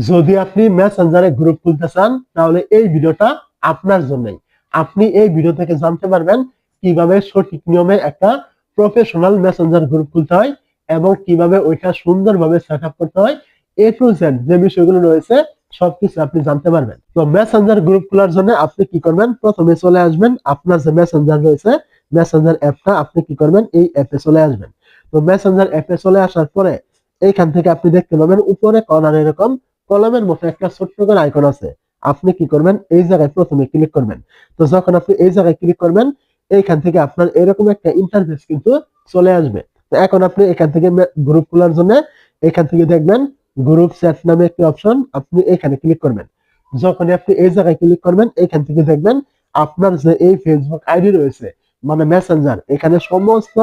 যদি আপনি মেসেঞ্জারে গ্রুপ খুলতে চান তাহলে এই ভিডিওটা আপনার জন্যই। আপনি এই ভিডিও থেকে জানতে পারবেন কিভাবে সঠিক নিয়মে একটা প্রফেশনাল মেসেঞ্জার গ্রুপ খুলতে হয় এবং কিভাবে ওইটা সুন্দরভাবে সেট আপ করতে হয়। এ টু জেড যে বিষয়গুলো রয়েছে সবকিছু আপনি জানতে পারবেন। তো মেসেঞ্জার গ্রুপ খোলার জন্য আপনি কি করবেন, প্রথমে চলে আসবেন আপনার যে মেসেঞ্জার রয়েছে, মেসেঞ্জার অ্যাপটা আপনি কি করবেন, এই অ্যাপে চলে আসবেন। তো মেসেঞ্জার অ্যাপে চলে আসার পরে এইখান থেকে আপনি দেখতে পাবেন উপরে কর্নারে এরকম কলমের মতো একটা ছোট্ট করে আইকন আছে। আপনি কি করবেন, এই জায়গায় প্রথমে ক্লিক করবেন। তো যখন আপনি এই জায়গায় ক্লিক করবেন, এইখান থেকে আপনার এরকম একটা ইন্টারফেস কিন্তু চলে আসবে। তো এখন আপনি এখান থেকে গ্রুপ খোলার জন্য এখান থেকে দেখবেন গ্রুপ চ্যাট নামে একটি অপশন, আপনি এখানে ক্লিক করবেন। যখন আপনি এই জায়গায় ক্লিক করবেন, এখান থেকে দেখবেন আপনার যে এই ফেসবুক আইডি রয়েছে মানে মেসেঞ্জার, এখানে সমস্ত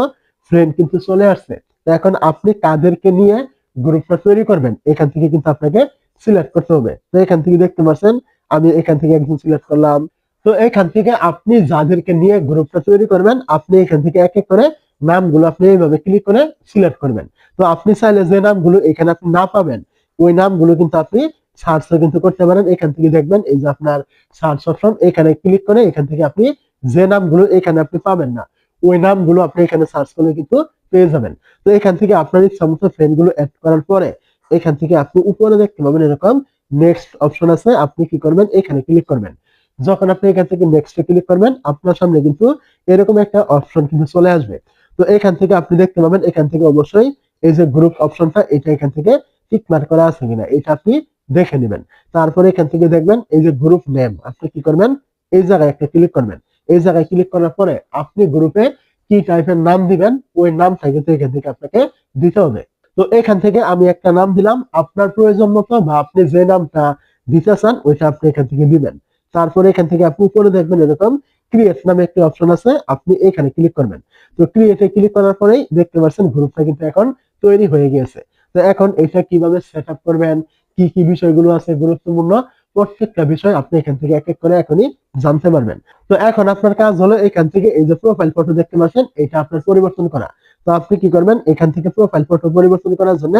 ফ্রেন্ড কিন্তু চলে আসছে। তো এখন আপনি কাদেরকে নিয়ে গ্রুপটা তৈরি করবেন এখান থেকে কিন্তু আপনাকে সিলেক্ট করতে হবে। তো এখান থেকে দেখতে পাচ্ছেন আমি এখান থেকে একজন সিলেক্ট করলাম। তো এখান থেকে আপনি যাদেরকে নিয়ে গ্রুপটা তৈরি করবেন আপনি এখান থেকে এক এক করে নামগুলো আপনি এইভাবে ক্লিক করে সিলেক্ট করবেন। তো আপনি চাইলে যে নামগুলো এখানে আপনি না পাবেন ওই নামগুলো কিন্তু আপনি সার্চও কিন্তু করতে পারেন। এখান থেকে দেখবেন এই যে আপনার সার্চ অপশন, এখানে ক্লিক করে এখান থেকে আপনি যে নামগুলো এখানে আপনি পাবেন না ওই নামগুলো আপনি এখানে সার্চ করলে কিন্তু পেয়ে যাবেন। তো এখান থেকে আপনার ইচ্ছা মতো ফ্রেন্ড গুলো অ্যাড করার পরে এখান থেকে আপনি উপরে দেখতে পাবেন এরকম নেক্সট অপশন আছে, আপনি কি করবেন এখানে ক্লিক করবেন। যখন আপনি এখান থেকে নেক্সটে ক্লিক করবেন আপনার সামনে কিন্তু এরকম একটা অপশন কিন্তু চলে আসবে। তো এখান থেকে আপনি দেখতে পাবেন এখান থেকে অবশ্যই এই যে গ্রুপ অপশনটা এটা এখান থেকে টিক মার্ক করা আছে কিনা এটা আপনি দেখে নেবেন। তারপরে এখান থেকে দেখবেন এই যে গ্রুপ নেম, আপনি কি করবেন এই জায়গায় একটা ক্লিক করবেন। এই জায়গায় ক্লিক করার পরে আপনি গ্রুপে কি টাইপের নাম দিবেন ওই নামটা কিন্তু এখান থেকে আপনাকে দিতে হবে। তো এখান থেকে আমি একটা নাম দিলাম, আপনার প্রয়োজন মতো বা আপনি যে নামটা দিতে চান ওইটা আপনি এখান থেকে দিবেন। তারপরে এখান থেকে আপনি উপরে দেখবেন এরকম ক্রিয়েট নামে একটি অপশন আছে, আপনি এখানে ক্লিক করবেন। তো ক্রিয়েটে ক্লিক করার পরেই দেখতে পাচ্ছেন গ্রুপটা কিন্তু এখন তৈরি হয়ে গিয়েছে। তো এখন এটা কিভাবে সেট আপ করবেন, কি কি বিষয়গুলো আছে গুরুত্বপূর্ণ প্রত্যেকটা বিষয় আপনি এখান থেকে এক এক করে এখনই জানতে পারবেন। তো এখন আপনার কাজ হলো এখান থেকে এই যে প্রোফাইল ফটো দেখতে পাচ্ছেন এটা আপনার পরিবর্তন করা। তো আপনি কি করবেন এখান থেকে প্রোফাইল ফটো পরিবর্তন করার জন্য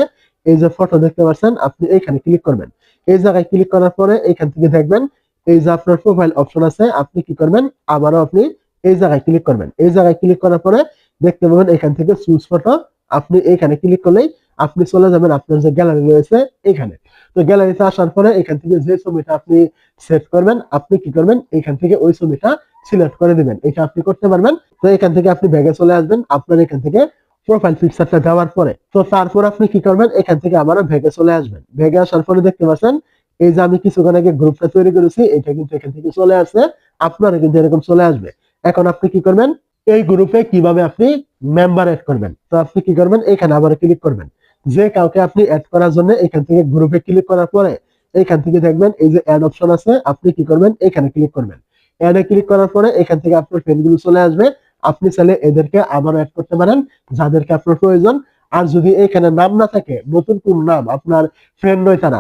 এই যে ফটো দেখতে পাচ্ছেন আপনি এখানে ক্লিক করবেন। এই জায়গায় ক্লিক করার পরে এখান থেকে দেখবেন এই যে আপনার প্রোফাইল অপশন আছে, আপনি কি করবেন আবারও আপনি এই জায়গায় ক্লিক করবেন। এই জায়গায় ক্লিক করার পরে দেখতে পাবেন এখান থেকে চুজ ফটো, আপনি এখানে ক্লিক করলেই আপনি চলে যাবেন আপনার যে গ্যালারি রয়েছে এখানে। তো গ্যালারিতে আসার পরে এখান থেকে যে ছবিটা আপনি সেট করবেন আপনি কি করবেন এখান থেকে ওই ছবিটা সিলেক্ট করে দিবেন, এটা আপনি করতে পারবেন। তো এখান থেকে আপনি ব্যাগে চলে আসবেন আপনার এখান থেকে প্রোফাইল পিকচারটা দেওয়ার পরে। তো তারপর আপনি কি করবেন এখান থেকে আবারও ব্যাগে চলে আসবেন। ব্যাগে আসার পরে দেখতে পাচ্ছেন এই যে আমি কিছুক্ষণ আগে গ্রুপটা তৈরি করেছি এটা কিন্তু এখান থেকে চলে আসছে, আপনারা কিন্তু এরকম চলে আসবে। এখন আপনি কি করবেন এই গ্রুপে কিভাবে আপনি মেম্বার এড করবেন। তো আপনি কি করবেন এখানে আবার ক্লিক করবেন। যে কাউকে আপনি অ্যাড করার জন্য এখান থেকে গ্রুপে ক্লিক করার পরে এখান থেকে দেখবেন এই যে অ্যাড অপশন আছে, আপনি কি করবেন এখানে ক্লিক করবেন। অ্যাডে ক্লিক করার পরে এখান থেকে আপনার ফ্রেন্ডগুলো চলে আসবে, আপনি চাইলে এদেরকে আবার অ্যাড করতে পারেন যাদেরকে আপনার প্রয়োজন। আর যদি এখানে নাম না থাকে নতুন কোন নাম আপনার ফ্রেন্ড নয় তারা,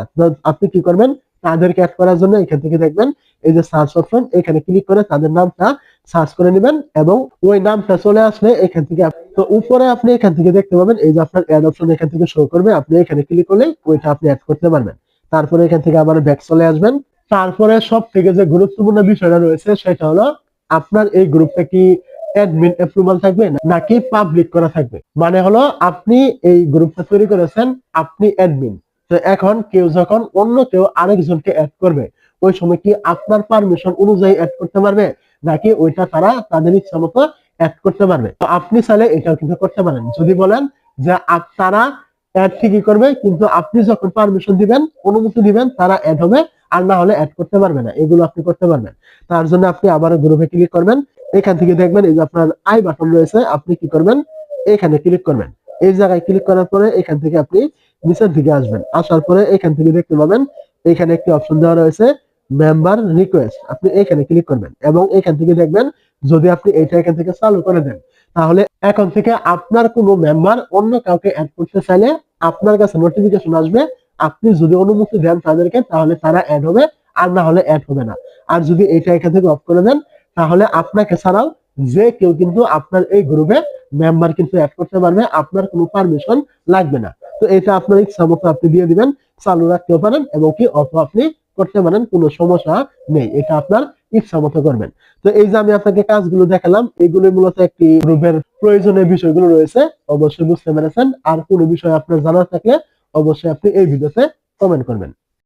আপনি কি করবেন তাদেরকে অ্যাড করার জন্য এখান থেকে দেখবেন এই যে সার্চ অপশন, এখানে ক্লিক করে তাদের নামটা সার্চ করে নেবেন এবং ওই নামটা চলে আসলে এখান থেকে তো উপরে আপনি এখান থেকে দেখতে পাবেন এই যে আপনার অ্যাড অপশন এখান থেকে শো করবে, আপনি এখানে ক্লিক করলে ওইটা আপনি অ্যাড করতে পারবেন। তারপরে এখান থেকে আবার ব্যাক চলে আসবেন। তারপরে সব থেকে যে গুরুত্বপূর্ণ বিষয়টা রয়েছে সেটা হলো আপনার এই গ্রুপটা কি অ্যাডমিন অ্যাপ্রুভাল থাকবে নাকি পাবলিক করা থাকবে। মানে হলো আপনি এই গ্রুপটা তৈরি করেছেন, আপনি অ্যাডমিন। তো এখন কেউ যখন অন্য কেউ আরেকজনকে অ্যাড করবে ওই সময় কি আপনার পারমিশন অনুযায়ী অ্যাড করতে পারবে নাকি ওইটা তারা তাদের ইচ্ছা মতো অ্যাড করতে পারবে। তো আপনি চাইলে এটাও কিন্তু করতে পারেন, যদি বলেন যে তারা অ্যাড ঠিকই করবে কিন্তু আপনি যখন পারমিশন দিবেন অনুমতি দিবেন তারা অ্যাড হবে, আর না হলে অ্যাড করতে পারবে না, এগুলো আপনি করতে পারবেন। তার জন্য আপনি আবার গ্রুপে ক্লিক করবেন। এখান থেকে দেখবেন এই যে আপনার আই বাটন রয়েছে, আপনি কি করবেন এখানে ক্লিক করবেন। এই জায়গায় ক্লিক করার পরে এখান থেকে আপনি নিচের দিকে আসবেন, আসার পরে এখান থেকে দেখতে পাবেন এখানে একটি অপশন দেওয়া রয়েছে মেম্বার রিকোয়েস্ট, আপনি এখানে ক্লিক করবেন এবং এখান থেকে দেখবেন যদি আপনি এটা এখান থেকে চালু করে দেন তাহলে এখন থেকে আপনার কোনো মেম্বার অন্য কাউকে অ্যাড করতে চাইলে আপনার কাছে নোটিফিকেশন আসবে, আপনি যদি অনুমতি দেন তাদেরকে তাহলে তারা অ্যাড হবে, আর না হলে অ্যাড হবে না। আর যদি এটা এখান থেকে অফ করে দেন তাহলে আপনাকে ছাড়াও যে কেউ কিন্তু আপনার এই গ্রুপে মেম্বার কিন্তু অ্যাড করতে পারবে, আপনার কোনো পারমিশন লাগবে না। তো এটা আপনার ইচ্ছা মতো আপনি দিয়ে দিবেন, চালু রাখতে পারেন এবং কি অফ আপনি করতে পারেন, কোনো সমস্যা নেই, এটা আপনার ইচ্ছা মতো করবেন। তো এই যে আমি আপনাকে কাজগুলো দেখালাম, এগুলো মূলত একটি গ্রুপের প্রয়োজনীয় বিষয়গুলো রয়েছে, অবশ্যই বুঝতে পেরেছেন। আর কোনো বিষয় আপনার জানা থাকলে অবশ্যই আপনি এই ভিডিওতে কমেন্ট করবেন।